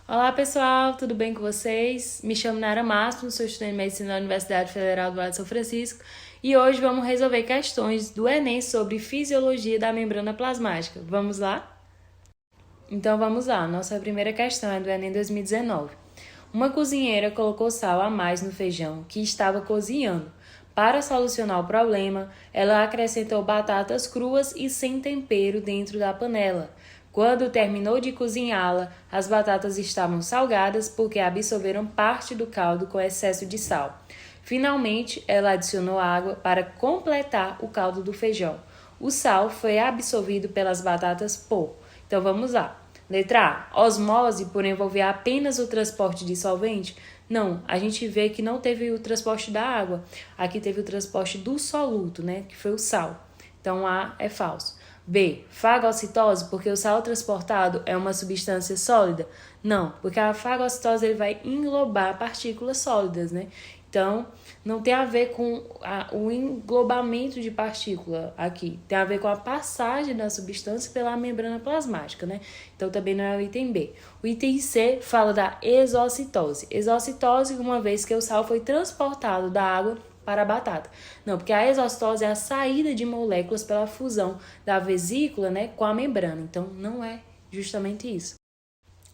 Olá pessoal, tudo bem com vocês? Me chamo Nara Mastro, sou estudante de Medicina da Universidade Federal do Vale de São Francisco e hoje vamos resolver questões do Enem sobre fisiologia da membrana plasmática. Vamos lá? Então vamos lá, nossa primeira questão é do Enem 2019. Uma cozinheira colocou sal a mais no feijão que estava cozinhando. Para solucionar o problema, ela acrescentou batatas cruas e sem tempero dentro da panela. Quando terminou de cozinhá-la, as batatas estavam salgadas porque absorveram parte do caldo com excesso de sal. Finalmente, ela adicionou água para completar o caldo do feijão. O sal foi absorvido pelas batatas por. Então vamos lá. Letra A. Osmose por envolver apenas o transporte de solvente? Não, a gente vê que não teve o transporte da água. Aqui teve o transporte do soluto, né? Que foi o sal. Então A é falso. B. Fagocitose, porque o sal transportado é uma substância sólida? Não, porque a fagocitose ele vai englobar partículas sólidas, né? Então, não tem a ver com o englobamento de partícula aqui. Tem a ver com a passagem da substância pela membrana plasmática, né? Então, também não é o item B. O item C fala da exocitose. Exocitose, uma vez que o sal foi transportado da água para a batata. Não, porque a exocitose é a saída de moléculas pela fusão da vesícula, né, com a membrana. Então, não é justamente isso.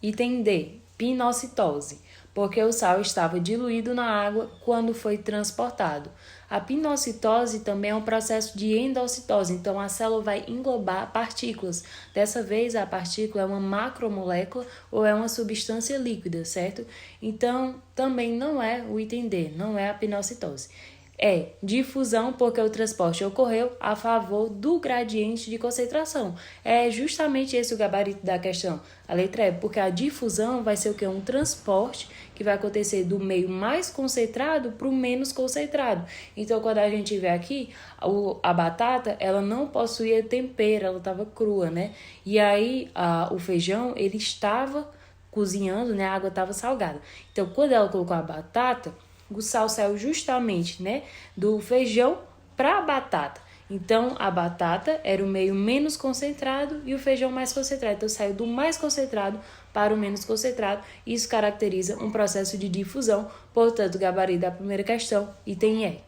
Item D, pinocitose, porque o sal estava diluído na água quando foi transportado. A pinocitose também é um processo de endocitose, então a célula vai englobar partículas. Dessa vez, a partícula é uma macromolécula ou é uma substância líquida, certo? Então, também não é o item D, não é a pinocitose. É difusão, porque o transporte ocorreu a favor do gradiente de concentração. É justamente esse o gabarito da questão. A letra E, porque a difusão vai ser o quê? Um transporte que vai acontecer do meio mais concentrado para o menos concentrado. Então, quando a gente vê aqui, a batata, ela não possuía tempero, ela estava crua, né? E aí, o feijão, ele estava cozinhando, né? A água estava salgada. Então, quando ela colocou a batata, o sal saiu justamente, né, do feijão para a batata. Então, a batata era o meio menos concentrado e o feijão mais concentrado. Então, saiu do mais concentrado para o menos concentrado. Isso caracteriza um processo de difusão. Portanto, gabarito da primeira questão, item E.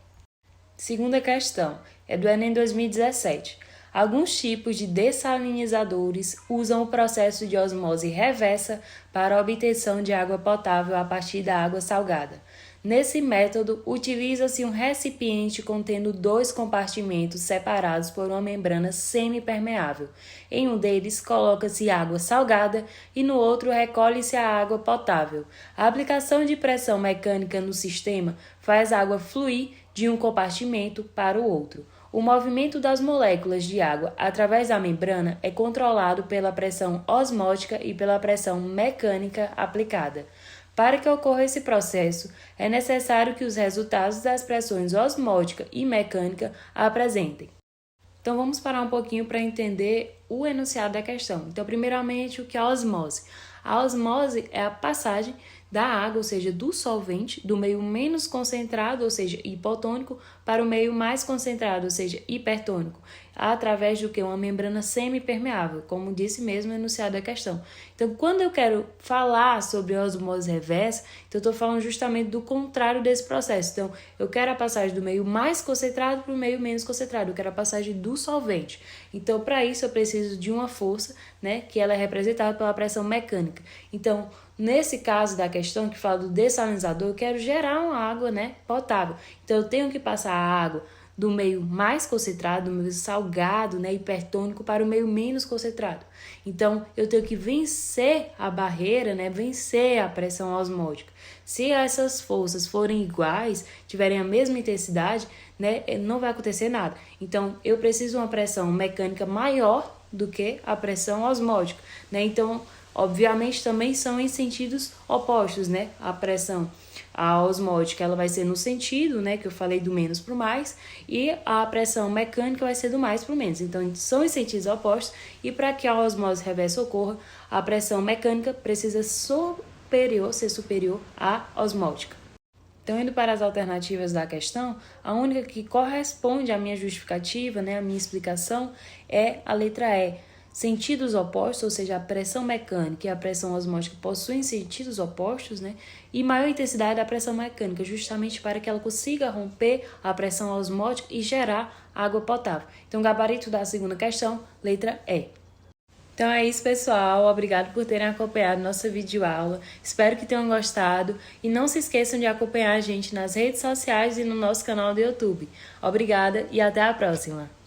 Segunda questão é do Enem 2017. Alguns tipos de dessalinizadores usam o processo de osmose reversa para a obtenção de água potável a partir da água salgada. Nesse método, utiliza-se um recipiente contendo dois compartimentos separados por uma membrana semipermeável. Em um deles, coloca-se água salgada e no outro recolhe-se a água potável. A aplicação de pressão mecânica no sistema faz a água fluir de um compartimento para o outro. O movimento das moléculas de água através da membrana é controlado pela pressão osmótica e pela pressão mecânica aplicada. Para que ocorra esse processo, é necessário que os resultados das pressões osmótica e mecânica apresentem. Então, vamos parar um pouquinho para entender o enunciado da questão. Então, primeiramente, o que é a osmose? A osmose é a passagem da água, ou seja, do solvente, do meio menos concentrado, ou seja, hipotônico, para o meio mais concentrado, ou seja, hipertônico, através do que? Uma membrana semipermeável, como disse mesmo o enunciado da questão. Então, quando eu quero falar sobre a osmose reversa, então eu estou falando justamente do contrário desse processo. Então, eu quero a passagem do meio mais concentrado para o meio menos concentrado, eu quero a passagem do solvente. Então, para isso, eu preciso de uma força, né, que ela é representada pela pressão mecânica. Então, nesse caso da questão que fala do dessalinizador, eu quero gerar uma água, né, potável. Então, eu tenho que passar a água do meio mais concentrado, do meio salgado, né, hipertônico, para o meio menos concentrado. Então, eu tenho que vencer a barreira, né, vencer a pressão osmótica. Se essas forças forem iguais, tiverem a mesma intensidade, né, não vai acontecer nada. Então, eu preciso de uma pressão mecânica maior do que a pressão osmótica, né? Então, obviamente, também são em sentidos opostos, né? A osmótica, ela vai ser no sentido, né, que eu falei do menos para o mais, e a pressão mecânica vai ser do mais para o menos. Então, são em sentidos opostos, e para que a osmose reversa ocorra, a pressão mecânica precisa ser superior à osmótica. Então, indo para as alternativas da questão, a única que corresponde à minha justificativa, né, à minha explicação, é a letra E. sentidos opostos, ou seja, a pressão mecânica e a pressão osmótica possuem sentidos opostos, né? E maior intensidade da pressão mecânica, justamente para que ela consiga romper a pressão osmótica e gerar água potável. Então, o gabarito da segunda questão, letra E. Então é isso, pessoal. Obrigado por terem acompanhado nossa videoaula. Espero que tenham gostado. E não se esqueçam de acompanhar a gente nas redes sociais e no nosso canal do YouTube. Obrigada e até a próxima!